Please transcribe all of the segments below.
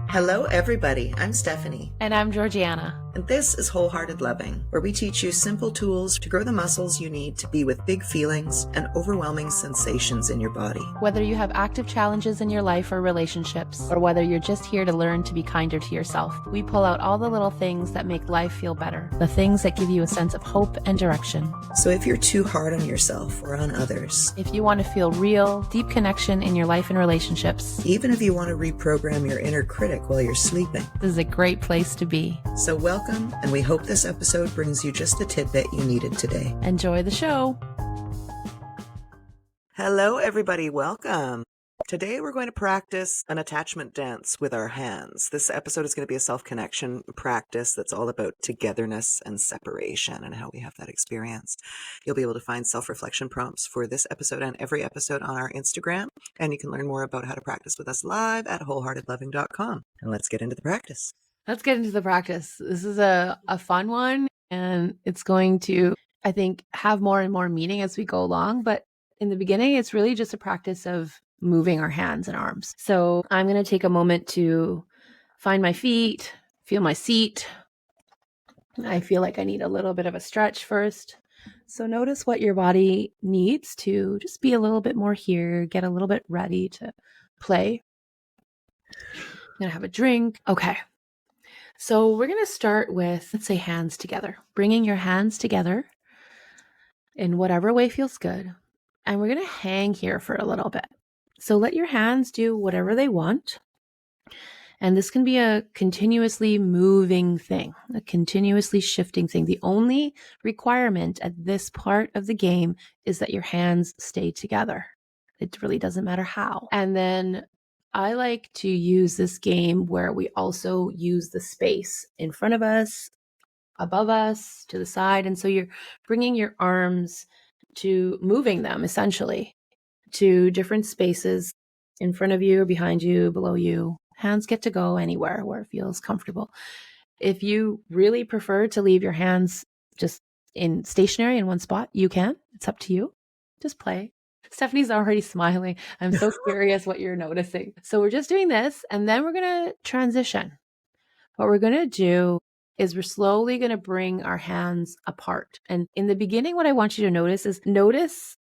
Hello, everybody. I'm Stephanie. And I'm Georgianna. And this is Wholehearted Loving, where we teach you simple tools to grow the muscles you need to be with big feelings and overwhelming sensations in your body. Whether you have active challenges in your life or relationships, or whether you're just here to learn to be kinder to yourself, we pull out all the little things that make life feel better, the things that give you a sense of hope and direction. So if you're too hard on yourself or on others, if you want to feel real, deep connection in your life and relationships, even if you want to reprogram your inner critic while you're sleeping, this is a great place to be. So welcome, and we hope this episode brings you just the tidbit you needed today. Enjoy the show. Hello, everybody. Welcome. Today, we're going to practice an attachment dance with our hands. This episode is going to be a self-connection practice that's all about togetherness and separation and how we have that experience. You'll be able to find self-reflection prompts for this episode and every episode on our Instagram, and you can learn more about how to practice with us live at wholeheartedloving.com. And let's get into the practice. Let's get into the practice. This is a fun one, and it's going to, I think, have more and more meaning as we go along. But in the beginning, it's really just a practice of moving our hands and arms. So I'm going to take a moment to find my feet, feel my seat. I feel like I need a little bit of a stretch first. So notice what your body needs to just be a little bit more here, get a little bit ready to play. I'm going to have a drink. Okay. So we're going to start with, let's say, hands together, bringing your hands together in whatever way feels good. And we're going to hang here for a little bit. So let your hands do whatever they want. And this can be a continuously moving thing, a continuously shifting thing. The only requirement at this part of the game is that your hands stay together. It really doesn't matter how. And then I like to use this game where we also use the space in front of us, above us, to the side. And so you're bringing your arms to moving them essentially to different spaces in front of you, behind you, below you. Hands get to go anywhere where it feels comfortable. If you really prefer to leave your hands just in stationary in one spot, you can. It's up to you. Just play. Stephanie's already smiling. I'm so curious what you're noticing. So we're just doing this, and then we're going to transition. What we're going to do is we're slowly going to bring our hands apart. And in the beginning, what I want you to notice is notice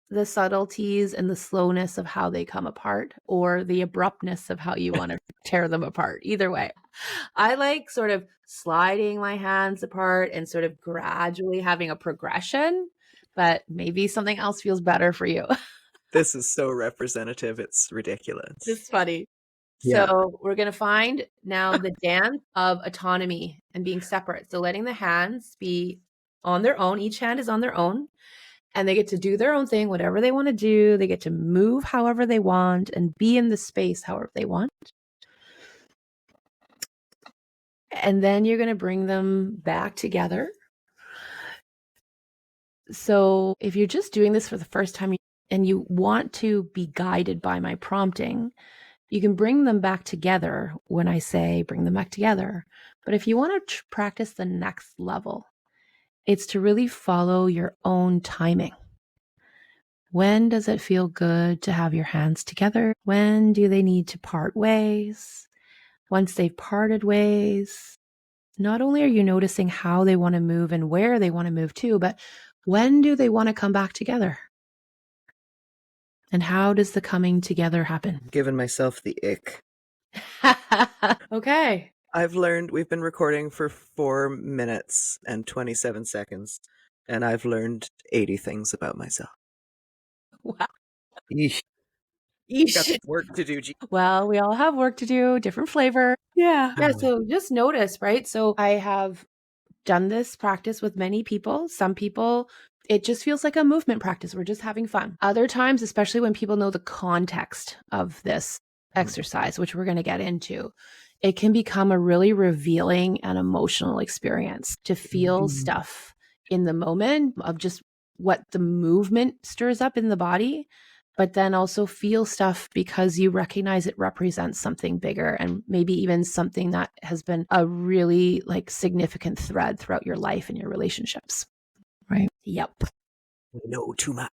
the subtleties and the slowness of how they come apart, or the abruptness of how you want to tear them apart. Either way, I like sort of sliding my hands apart and sort of gradually having a progression, but maybe something else feels better for you. This is so representative. It's ridiculous. It's funny. Yeah. So we're going to find now the dance of autonomy and being separate. So letting the hands be on their own. Each hand is on their own. And they get to do their own thing, whatever they want to do. They get to move however they want and be in the space however they want. And then you're going to bring them back together. So if you're just doing this for the first time and you want to be guided by my prompting, you can bring them back together when I say bring them back together. But if you want to practice the next level, it's to really follow your own timing. When does it feel good to have your hands together? When do they need to part ways? Once they've parted ways, not only are you noticing how they want to move and where they want to move to, but when do they want to come back together? And how does the coming together happen? Giving myself the ick. Okay. I've learned, we've been recording for 4 minutes and 27 seconds, and I've learned 80 things about myself. Wow. Eesh. Eesh. Got work to do. Well, we all have work to do, different flavor. Yeah. So just notice, right? So I have done this practice with many people. Some people, it just feels like a movement practice. We're just having fun. Other times, especially when people know the context of this exercise, which we're going to get into, it can become a really revealing and emotional experience to feel stuff in the moment of just what the movement stirs up in the body, but then also feel stuff because you recognize it represents something bigger and maybe even something that has been a really significant thread throughout your life and your relationships. Right? Yep. We know too much.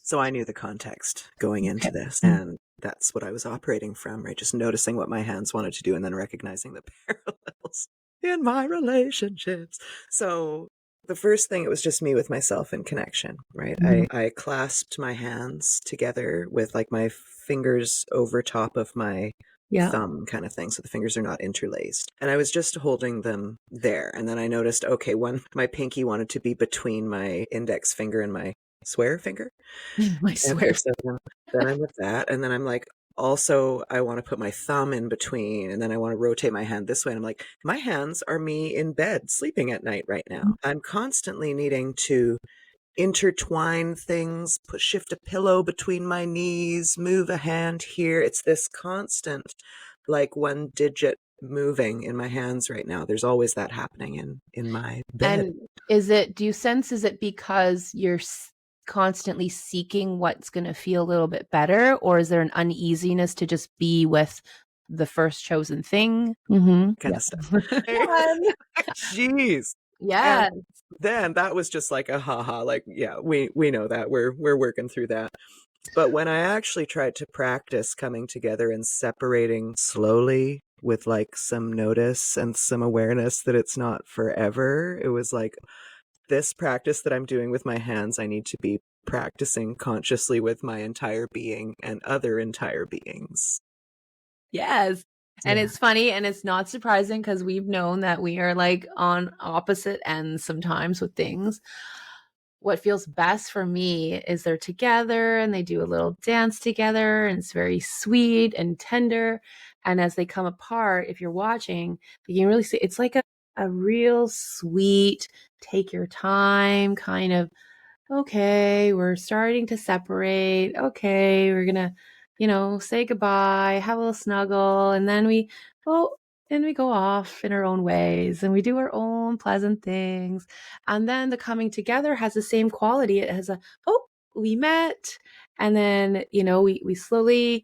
So I knew the context going into this, and that's what I was operating from, right? Just noticing what my hands wanted to do and then recognizing the parallels in my relationships. So the first thing, it was just me with myself in connection, right? I clasped my hands together with like my fingers over top of my thumb kind of thing. So the fingers are not interlaced. And I was just holding them there. And then I noticed, okay, my pinky wanted to be between my index finger and my swear finger. My swear. So then I'm with that. And then I'm like, also, I want to put my thumb in between, and then I want to rotate my hand this way. And I'm like, my hands are me in bed sleeping at night right now. I'm constantly needing to intertwine things, shift a pillow between my knees, move a hand here. It's this constant, like one digit moving in my hands right now. There's always that happening in my bed. And do you sense, is it because you're constantly seeking what's going to feel a little bit better, or is there an uneasiness to just be with the first chosen thing kind of stuff? Jeez. Yeah. And then that was just like a haha, like, yeah, we know that we're working through that. But when I actually tried to practice coming together and separating slowly with like some notice and some awareness that it's not forever, it was like, this practice that I'm doing with my hands, I need to be practicing consciously with my entire being and other entire beings. Yes. And it's funny, and it's not surprising because we've known that we are like on opposite ends sometimes with things. What feels best for me is they're together and they do a little dance together, and it's very sweet and tender. And as they come apart, if you're watching, you can really see it's like a real sweet, take your time kind of, okay, we're starting to separate. Okay, we're going to, say goodbye, have a little snuggle, and then we go off in our own ways and we do our own pleasant things. And then the coming together has the same quality. It has we met, and then, we slowly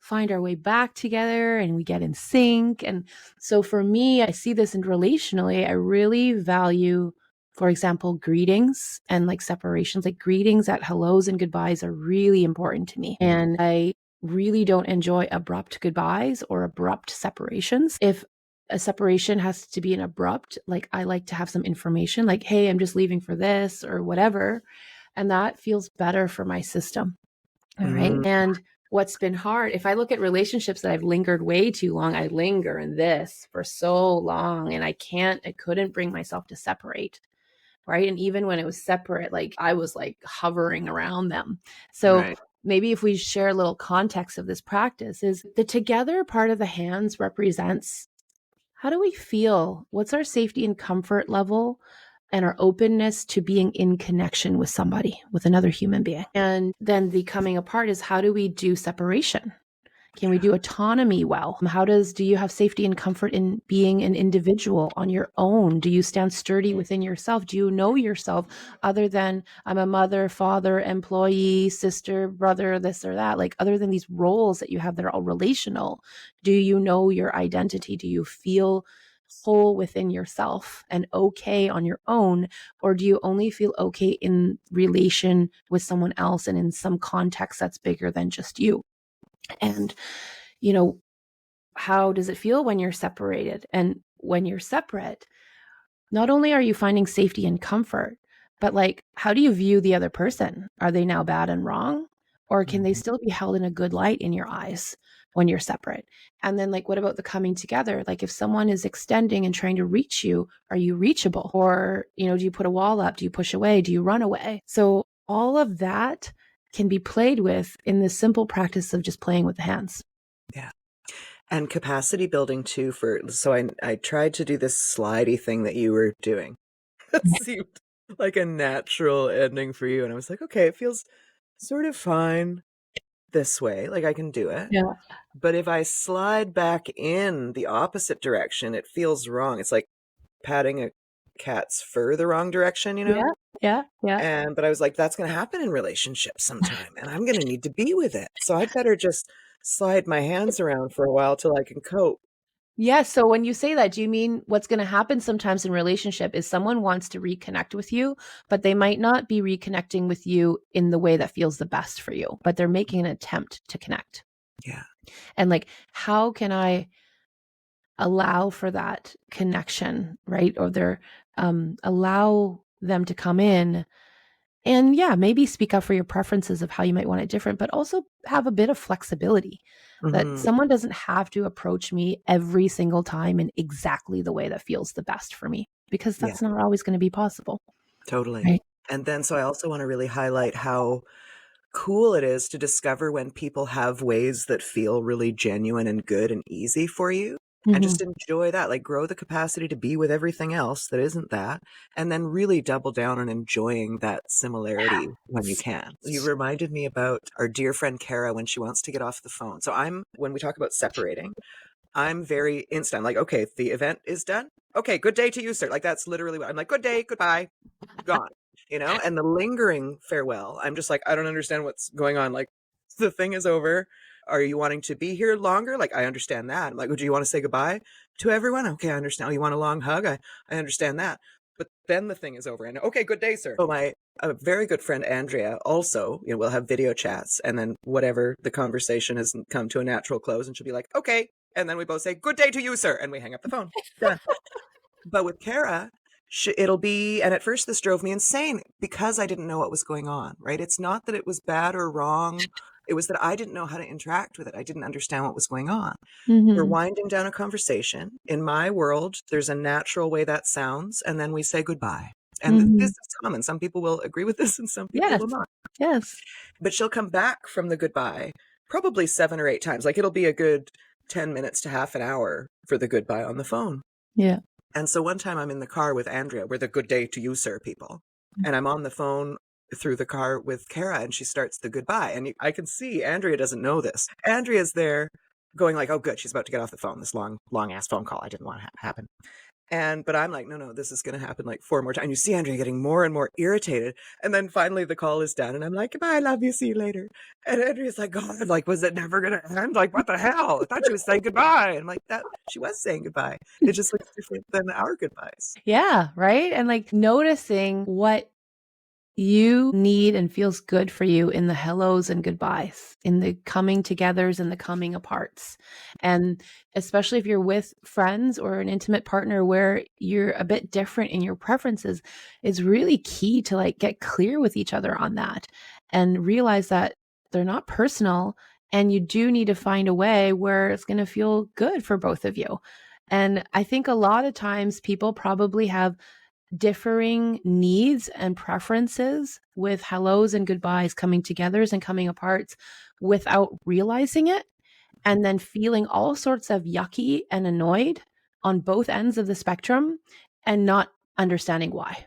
find our way back together and we get in sync. And so for me, I see this in relationally, I really value, for example, greetings and like separations, like greetings at hellos and goodbyes are really important to me. And I really don't enjoy abrupt goodbyes or abrupt separations. If a separation has to be an abrupt, like I like to have some information, like, hey, I'm just leaving for this or whatever. And that feels better for my system. All right. And what's been hard, if I look at relationships that I've lingered way too long, I linger in this for so long and I couldn't bring myself to separate. Right. And even when it was separate, like I was like hovering around them. So maybe if we share a little context of this practice, is the together part of the hands represents, how do we feel? What's our safety and comfort level and our openness to being in connection with somebody, with another human being? And then the coming apart is, how do we do separation? Can we do autonomy well? Do you have safety and comfort in being an individual on your own? Do you stand sturdy within yourself? Do you know yourself other than I'm a mother, father, employee, sister, brother, this or that? Like other than these roles that you have that are all relational, do you know your identity? Do you feel whole within yourself and okay on your own? Or do you only feel okay in relation with someone else and in some context that's bigger than just you? And, how does it feel when you're separated? And when you're separate, not only are you finding safety and comfort, but like, how do you view the other person? Are they now bad and wrong? Or can they still be held in a good light in your eyes when you're separate? And then like, what about the coming together? Like if someone is extending and trying to reach you, are you reachable? Or, do you put a wall up? Do you push away? Do you run away? So all of that can be played with in the simple practice of just playing with the hands. Yeah. And capacity building too so I tried to do this slidey thing that you were doing. It seemed like a natural ending for you. And I was like, okay, it feels sort of fine this way. Like I can do it. Yeah. But if I slide back in the opposite direction, it feels wrong. It's like patting a cat's fur the wrong direction, Yeah. But I was like, that's going to happen in relationships sometime, and I'm going to need to be with it. So I'd better just slide my hands around for a while till I can cope. Yeah. So when you say that, do you mean what's going to happen sometimes in relationship is someone wants to reconnect with you, but they might not be reconnecting with you in the way that feels the best for you, but they're making an attempt to connect. Yeah. And like, how can I allow for that connection, right? Or they're allow them to come in and yeah, maybe speak up for your preferences of how you might want it different, but also have a bit of flexibility that Hmm. someone doesn't have to approach me every single time in exactly the way that feels the best for me, because Yeah, that's not always going to be possible. totally. Right. And then, so I also want to really highlight how cool it is to discover when people have ways that feel really genuine and good and easy for you. And Mm-hmm. just enjoy that, like grow the capacity to be with everything else that isn't that. And then really double down on enjoying that similarity when you can. You reminded me about our dear friend Kara when she wants to get off the phone. So when we talk about separating, I'm very instant. I'm like, okay, the event is done. Okay, good day to you, sir. Like that's literally what I'm like, good day, goodbye, gone. And the lingering farewell, I'm just like, I don't understand what's going on. Like the thing is over. Are you wanting to be here longer? Like, I understand that. I'm like, do you want to say goodbye to everyone? Okay, I understand. Oh, you want a long hug? I understand that. But then the thing is over and okay, good day, sir. So my a very good friend Andrea also, we'll have video chats and then whatever the conversation has come to a natural close and she'll be like, okay. And then we both say, good day to you, sir. And we hang up the phone. Done. But with Kara, it'll be, and at first this drove me insane because I didn't know what was going on, right? It's not that it was bad or wrong. It was that I didn't know how to interact with it. I didn't understand what was going on. We're Mm-hmm. winding down a conversation. In my world, there's a natural way that sounds, and then we say goodbye. And Mm-hmm. this is common. Some people will agree with this and some people Yes. will not. Yes. But she'll come back from the goodbye probably 7 or 8 times. Like it'll be a good 10 minutes to half an hour for the goodbye on the phone. Yeah. And so one time I'm in the car with Andrea, we're the good day to you, sir people. And I'm on the phone through the car with Kara and she starts the goodbye. And I can see Andrea doesn't know this. Andrea's there going like, oh, good, she's about to get off the phone. This long ass phone call I didn't want to happen. But I'm like, no, this is going to happen like 4 more times. And you see Andrea getting more and more irritated. And then finally the call is done. And I'm like, goodbye, I love you, see you later. And Andrea's like, God, like, was it never going to end? Like, what the hell? I thought she was saying goodbye. And I'm like, that she was saying goodbye. It just looks different than our goodbyes. Yeah. Right. And like noticing what you need and feels good for you in the hellos and goodbyes, in the coming togethers and the coming aparts. And especially if you're with friends or an intimate partner where you're a bit different in your preferences, it's really key to like get clear with each other on that and realize that they're not personal and you do need to find a way where it's going to feel good for both of you. And I think a lot of times people probably have differing needs and preferences with hellos and goodbyes, coming togethers and coming aparts without realizing it, and then feeling all sorts of yucky and annoyed on both ends of the spectrum and not understanding why.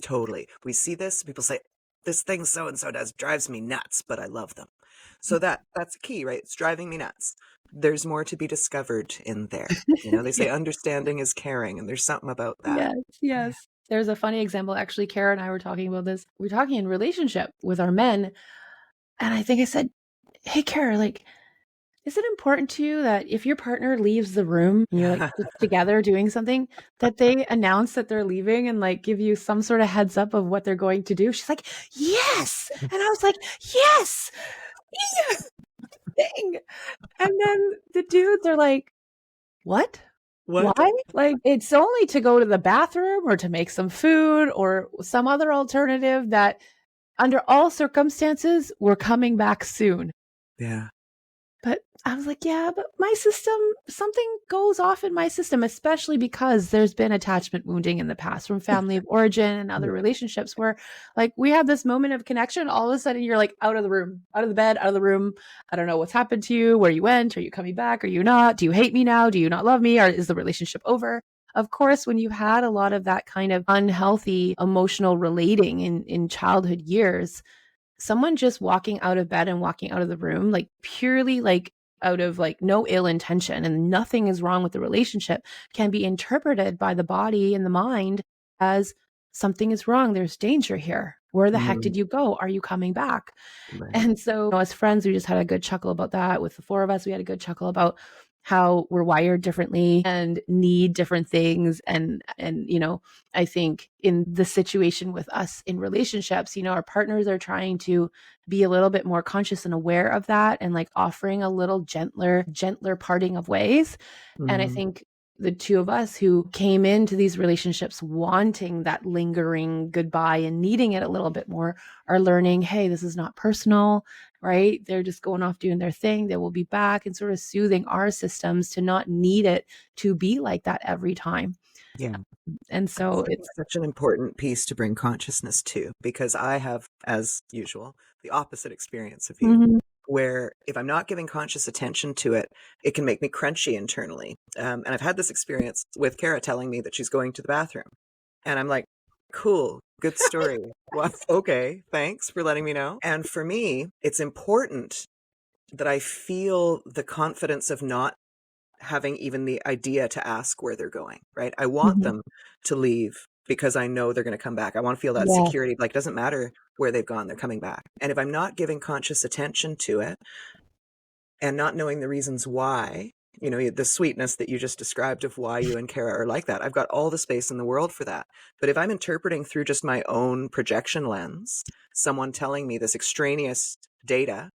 Totally. We see this, people say, this thing so and so does drives me nuts, but I love them. So that's key, right? It's driving me nuts. There's more to be discovered in there. They Yeah. say understanding is caring, and there's something about that. Yes, yes. There's a funny example. Actually, Kara and I were talking about this. We're talking in relationship with our men. And I think I said, hey, Kara, like, is it important to you that if your partner leaves the room and you're like just together doing something, that they announce that they're leaving and like give you some sort of heads up of what they're going to do? She's like, yes. And I was like, yes, thing. And then the dudes are like, what? Why? What? Like, it's only to go to the bathroom or to make some food or some other alternative that under all circumstances, we're coming back soon. Yeah. But I was like, yeah, but my system, something goes off in my system, especially because there's been attachment wounding in the past from family of origin and other Yeah. relationships where like we have this moment of connection. All of a sudden you're like out of the room, out of the bed, out of the room. I don't know what's happened to you, where you went. Are you coming back? Are you not? Do you hate me now? Do you not love me? Or is the relationship over? Of course, when you've had a lot of that kind of unhealthy emotional relating in childhood years, someone just walking out of bed and walking out of the room, like purely like out of like no ill intention and nothing is wrong with the relationship, can be interpreted by the body and the mind as something is wrong. There's danger here. Where the heck Mhm. did you go? Are you coming back? Right. And so as friends, we just had a good chuckle about that. With the four of us, we had a good chuckle about how we're wired differently and need different things. And, I think in the situation with us in relationships, our partners are trying to be a little bit more conscious and aware of that, and like offering a little gentler parting of ways. And I Mm-hmm. think the two of us who came into these relationships wanting that lingering goodbye and needing it a little bit more are learning, hey, this is not personal, right? They're just going off doing their thing. They will be back, and sort of soothing our systems to not need it to be like that every time. Yeah. And I so think it's, it's such an important piece to bring consciousness to, because I have, as usual, the opposite experience of you, Mhm. where if I'm not giving conscious attention to it, it can make me crunchy internally. And I've had this experience with Kara telling me that she's going to the bathroom. And I'm like, cool, good story. Well, okay, thanks for letting me know. And for me, it's important that I feel the confidence of not having even the idea to ask where they're going, right? I want Mhm. them to leave because I know they're going to come back. I want to feel that Yeah. security. Like, it doesn't matter where they've gone, they're coming back. And if I'm not giving conscious attention to it and not knowing the reasons why, the sweetness that you just described of why you and Kara are like that, I've got all the space in the world for that. But if I'm interpreting through just my own projection lens, someone telling me this extraneous data,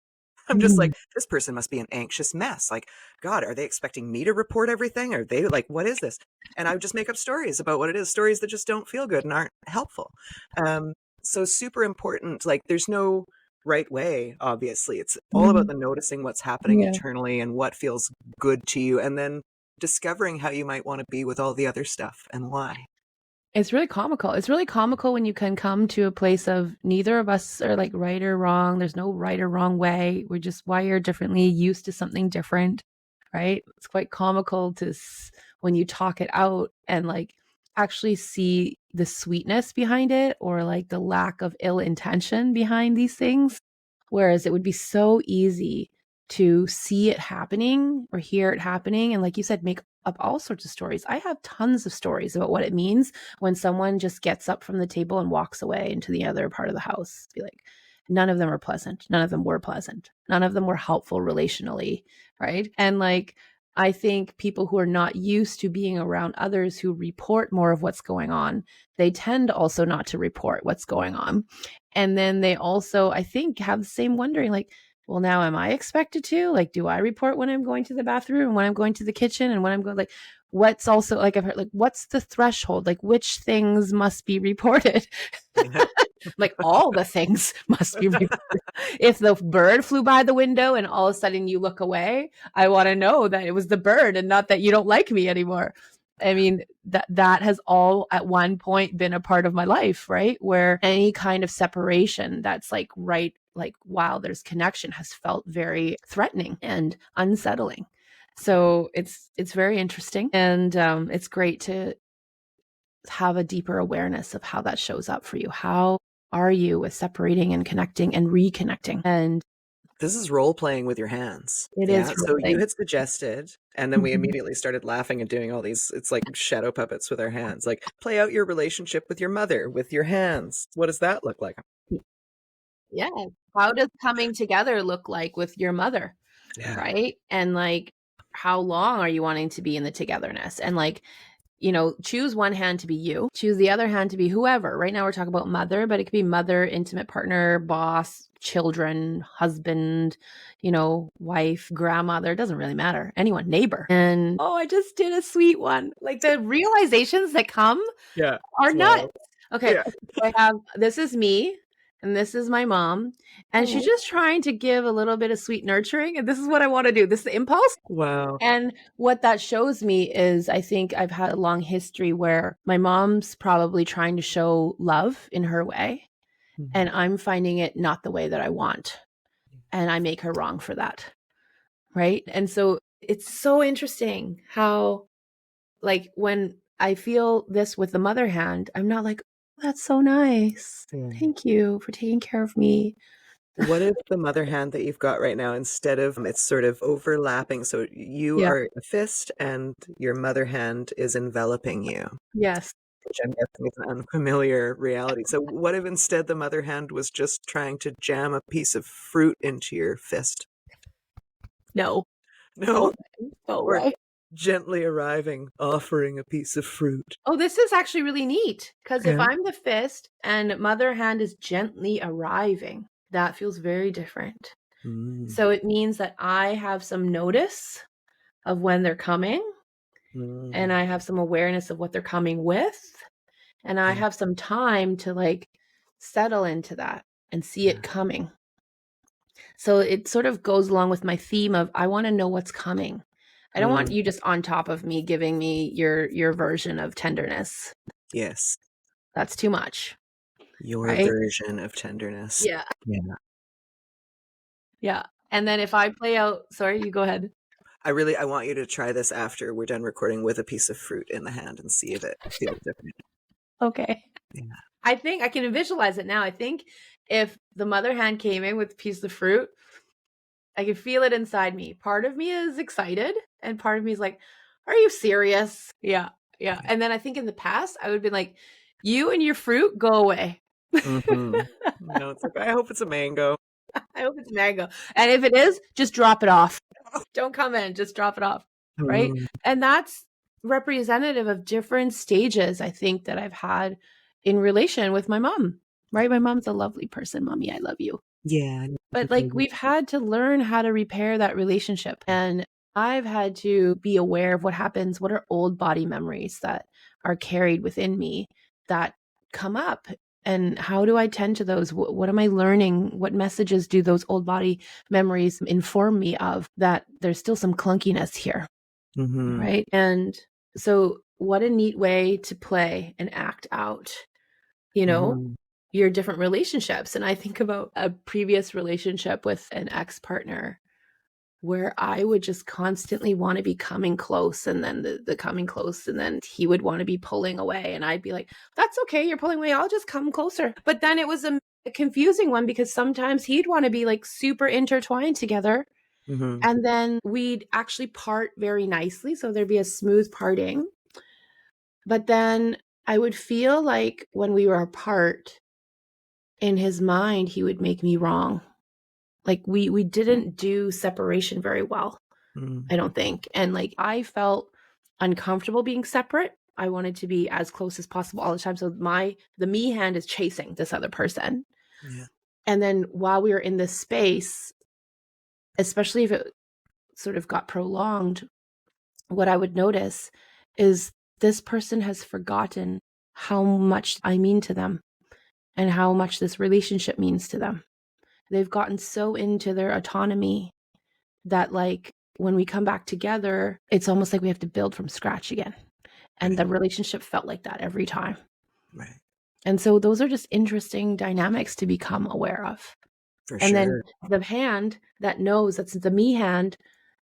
I'm just Mhm. like, this person must be an anxious mess. Like, God, are they expecting me to report everything? Are they like, what is this? And I would just make up stories about what it is, stories that just don't feel good and aren't helpful. Um, so super important. Like, there's no right way, obviously. It's all about Mhm. the noticing what's happening Yeah. internally and what feels good to you, and then discovering how you might want to be with all the other stuff and why. It's really comical. It's really comical when you can come to a place of neither of us are like right or wrong. There's no right or wrong way. We're just wired differently, used to something different, right? It's quite comical to when you talk it out and like actually see the sweetness behind it, or like the lack of ill intention behind these things. Whereas it would be so easy to see it happening or hear it happening. And like you said, make up all sorts of stories. I have tons of stories about what it means when someone just gets up from the table and walks away into the other part of the house. Be like, none of them are pleasant. None of them were pleasant. None of them were helpful relationally. Right. And like, I think people who are not used to being around others who report more of what's going on, they tend also not to report what's going on. And then they also, I think, have the same wondering, like, well, now am I expected to? Like, do I report when I'm going to the bathroom and when I'm going to the kitchen and when I'm going, like, what's also, like, I've heard, like, what's the threshold? Like, which things must be reported? Yeah. Like, all the things must be reported. If the bird flew by the window and all of a sudden you look away, I want to know that it was the bird and not that you don't like me anymore. I mean, that has all at one point been a part of my life, right? Where any kind of separation that's like right, like while there's connection, has felt very threatening and unsettling. So it's very interesting, and it's great to have a deeper awareness of how that shows up for you. How are you with separating and connecting and reconnecting? And This is role playing with your hands. it Yeah. is So you really. had suggested, and then we Mhm. immediately started laughing and doing all these, it's like shadow puppets with our hands. Like, play out your relationship with your mother with your hands. What does that look like? Yeah. How does coming together look like with your mother? Yeah. Right. And like, how long are you wanting to be in the togetherness? And like, choose one hand to be you, choose the other hand to be whoever. Right now, we're talking about mother, but it could be mother, intimate partner, boss, children, husband, wife, grandmother. It doesn't really matter. Anyone, neighbor. And oh, I just did a sweet one. Like the realizations that come Yeah. are It's nuts. wild. Okay. Yeah. So I have, this is me and this is my mom. And she's Oh, just trying to give a little bit of sweet nurturing. And this is what I want to do. This is the impulse. wow. And what that shows me is I think I've had a long history where my mom's probably trying to show love in her way, and Mhm. I'm finding it not the way that I want. And I make her wrong for that. Right. And so it's so interesting how, like, when I feel this with the mother hand, I'm not like, "Oh, that's so nice. Yeah. Thank you for taking care of me." What if the mother hand that you've got right now, instead of it's sort of overlapping, so you Yeah. are a fist and your mother hand is enveloping you, Yes. which I'm guessing is an unfamiliar reality. So what if instead the mother hand was just trying to jam a piece of fruit into your fist? No. No? No Or way. gently arriving, offering a piece of fruit. Oh, this is actually really neat because if Yeah. I'm the fist and mother hand is gently arriving, that feels very different. Mm, So it means that I have some notice of when they're coming and mm, I have some awareness of what they're coming with and I yeah, have some time to like settle into that and see yeah. it coming. So it sort of goes along with my theme of I want to know what's coming. I don't want Mm, you just on top of me giving me your version of tenderness. yes. That's too much, Your right? version of tenderness. Yeah. Yeah. Yeah. And then if I play out, sorry, you go ahead. I want you to try this after we're done recording with a piece of fruit in the hand and see if it feels different. Okay. Yeah. I think I can visualize it now. I think if the mother hand came in with a piece of fruit, I can feel it inside me. Part of me is excited and part of me is like, are you serious? Yeah. Yeah. Yeah. And then I think in the past, I would have been like, you and your fruit, go away. Mm-hmm. No, it's like, I hope it's a mango. I hope it's mango. And if it is, just drop it off. Don't come in, just drop it off. Right. Mm, And that's representative of different stages, I think, that I've had in relation with my mom. Right. My mom's a lovely person. Mommy, I love you. yeah. But like we've had to learn how to repair that relationship. And I've had to be aware of what happens, what are old body memories that are carried within me that come up. And how do I tend to those? What am I learning? What messages do those old body memories inform me of that there's still some clunkiness here? Mm-hmm. Right. And so, what a neat way to play and act out, you know, Mm-hmm. your different relationships. And I think about a previous relationship with an ex partner where I would just constantly want to be coming close and then the coming close. And then he would want to be pulling away. And I'd be like, that's okay. You're pulling away. I'll just come closer. But then it was a confusing one because sometimes he'd want to be like super intertwined together. Mm-hmm. And then we'd actually part very nicely. So there'd be a smooth parting. But then I would feel like when we were apart, in his mind, he would make me wrong. Like we didn't do separation very well, Mm-hmm. I don't think. And like I felt uncomfortable being separate. I wanted to be as close as possible all the time. So the me hand is chasing this other person. Yeah. And then while we were in this space, especially if it sort of got prolonged, what I would notice is this person has forgotten how much I mean to them and how much this relationship means to them. They've gotten so into their autonomy that like when we come back together, it's almost like we have to build from scratch again. And Right. the relationship felt like that every time. Right. And so those are just interesting dynamics to become aware of. For And then sure. the hand that knows that's the me hand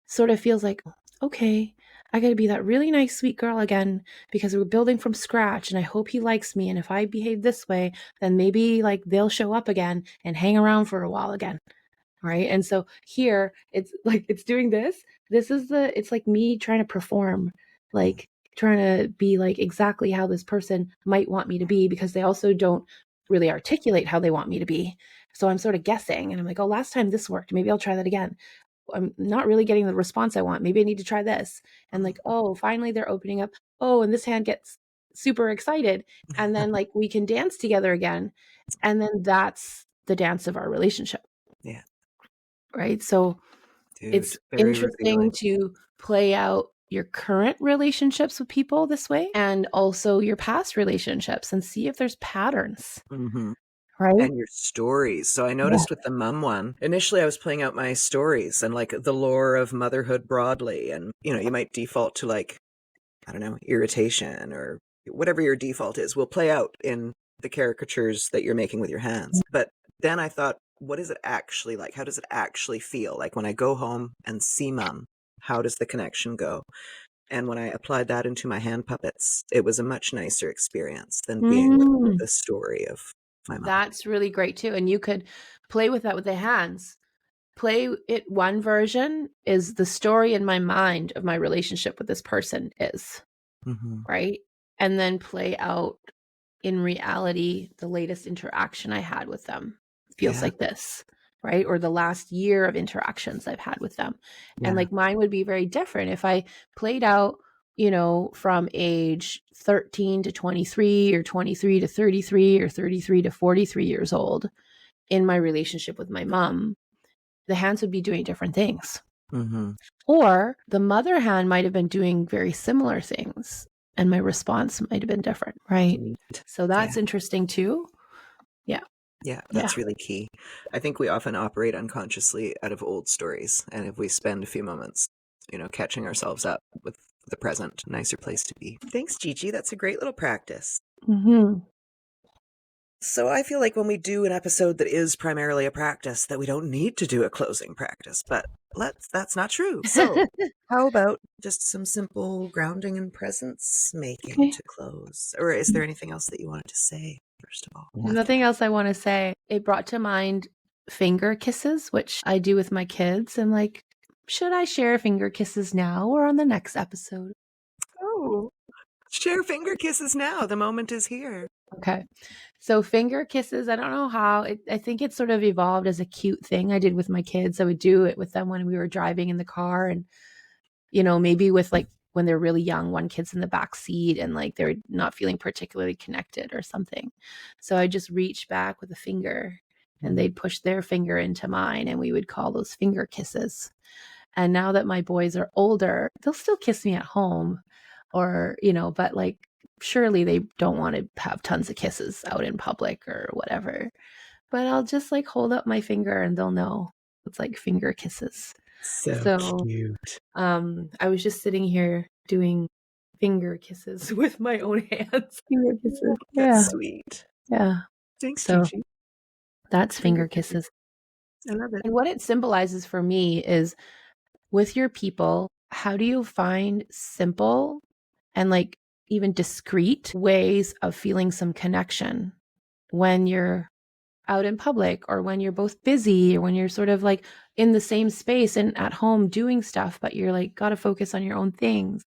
sort of feels like, okay, I got to be that really nice, sweet girl again because we're building from scratch and I hope he likes me. And if I behave this way, then maybe like they'll show up again and hang around for a while again. Right. And so here it's like it's doing this. It's like me trying to perform, like trying to be like exactly how this person might want me to be because they also don't really articulate how they want me to be. So I'm sort of guessing and I'm like, oh, last time this worked. Maybe I'll try that again. I'm not really getting the response I want. Maybe I need to try this. And like, oh, finally they're opening up. Oh, and this hand gets super excited. And then like we can dance together again. And then that's the dance of our relationship. Yeah. Right. So Dude, it's very interesting revealing. to play out your current relationships with people this way and also your past relationships and see if there's patterns. Mm-hmm. Right. And your stories. So I Yeah. noticed with the mum one, initially I was playing out my stories and like the lore of motherhood broadly. And, you might default to like, I don't know, irritation or whatever your default is will play out in the caricatures that you're making with your hands. But then I thought, what is it actually like? How does it actually feel? Like when I go home and see mum, how does the connection go? And when I applied that into my hand puppets, it was a much nicer experience than being with Mm, the story of my mom. that's really great too. And you could play with that with the hands. Play it one version is the story in my mind of my relationship with this person is, Mm-hmm. right? And then play out in reality the latest interaction I had with them feels Yeah. like this, right? Or the last year of interactions I've had with them. And Yeah. like mine would be very different if I played out, from age 13 to 23 or 23 to 33 or 33 to 43 years old in my relationship with my mom. The hands would be doing different things. Mm-hmm. Or the mother hand might have been doing very similar things and my response might have been different, right? So that's interesting too. Yeah. Yeah, that's really key. I think we often operate unconsciously out of old stories. And if we spend a few moments, catching ourselves up with the present, nicer place to be. Thanks, Gigi. That's a great little practice. Mm-hmm. So I feel like when we do an episode that is primarily a practice, that we don't need to do a closing practice, but that's not true. So how about just some simple grounding and presence making to close? Or is there anything else that you wanted to say, first of all? There's nothing else I want to say. It brought to mind finger kisses, which I do with my kids. And like, should I share finger kisses now or on the next episode? Oh, share finger kisses now. The moment is here. Okay. So finger kisses, I don't know how. I think it sort of evolved as a cute thing I did with my kids. I would do it with them when we were driving in the car and, maybe with like when they're really young, one kid's in the back seat and like they're not feeling particularly connected or something. So I just reach back with a finger and they'd push their finger into mine and we would call those finger kisses. And now that my boys are older, they'll still kiss me at home or, but like surely they don't want to have tons of kisses out in public or whatever. But I'll just like hold up my finger and they'll know it's like finger kisses. So cute. I was just sitting here doing finger kisses with my own hands. Finger kisses. That's sweet. Yeah. Thanks, So Gigi. that's finger kisses. I love it. And what it symbolizes for me is with your people, how do you find simple and like even discreet ways of feeling some connection when you're out in public or when you're both busy or when you're sort of like in the same space and at home doing stuff, but you're like, got to focus on your own things.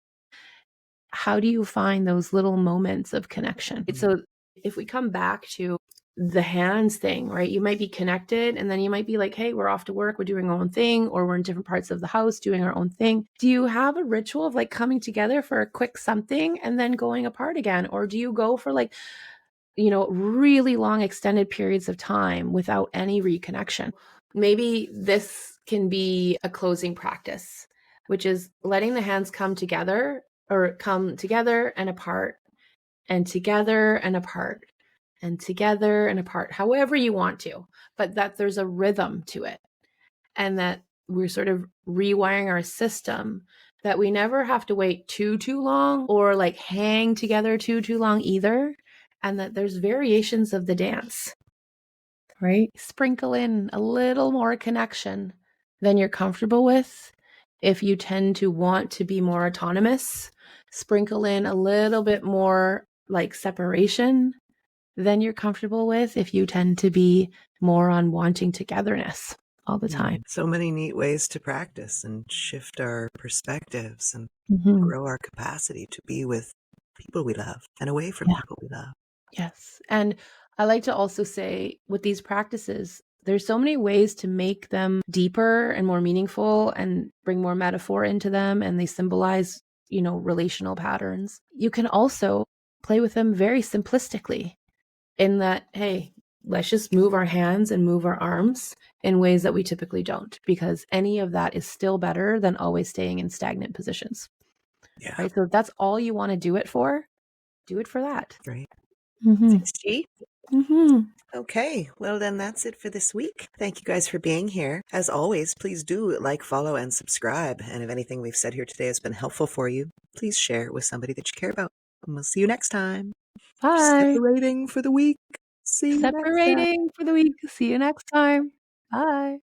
How do you find those little moments of connection? So if we come back to the hands thing, right? You might be connected and then you might be like, hey, we're off to work, we're doing our own thing, or we're in different parts of the house doing our own thing. Do you have a ritual of like coming together for a quick something and then going apart again? Or do you go for like, really long extended periods of time without any reconnection? Maybe this can be a closing practice, which is letting the hands come together or come together and apart and together and apart and together and apart, however you want to, but that there's a rhythm to it and that we're sort of rewiring our system that we never have to wait too long or like hang together too long either. And that there's variations of the dance, right? Sprinkle in a little more connection than you're comfortable with. If you tend to want to be more autonomous, sprinkle in a little bit more like separation than you're comfortable with if you tend to be more on wanting togetherness all the time. So many neat ways to practice and shift our perspectives and grow our capacity to be with people we love and away from people we love. Yes. And I like to also say with these practices, there's so many ways to make them deeper and more meaningful and bring more metaphor into them. And they symbolize, relational patterns. You can also play with them very simplistically in that, hey, let's just move our hands and move our arms in ways that we typically don't, because any of that is still better than always staying in stagnant positions. Yeah. Right. So if that's all you want to do it for that. Right. Mm-hmm. Thanks, G. Mm-hmm. Okay, well then that's it for this week. Thank you guys for being here. As always, please do like, follow, and subscribe. And if anything we've said here today has been helpful for you, please share it with somebody that you care about. And we'll see you next time. Bye. Separating for the week. See you next time. Separating for the week. See you next time. Bye.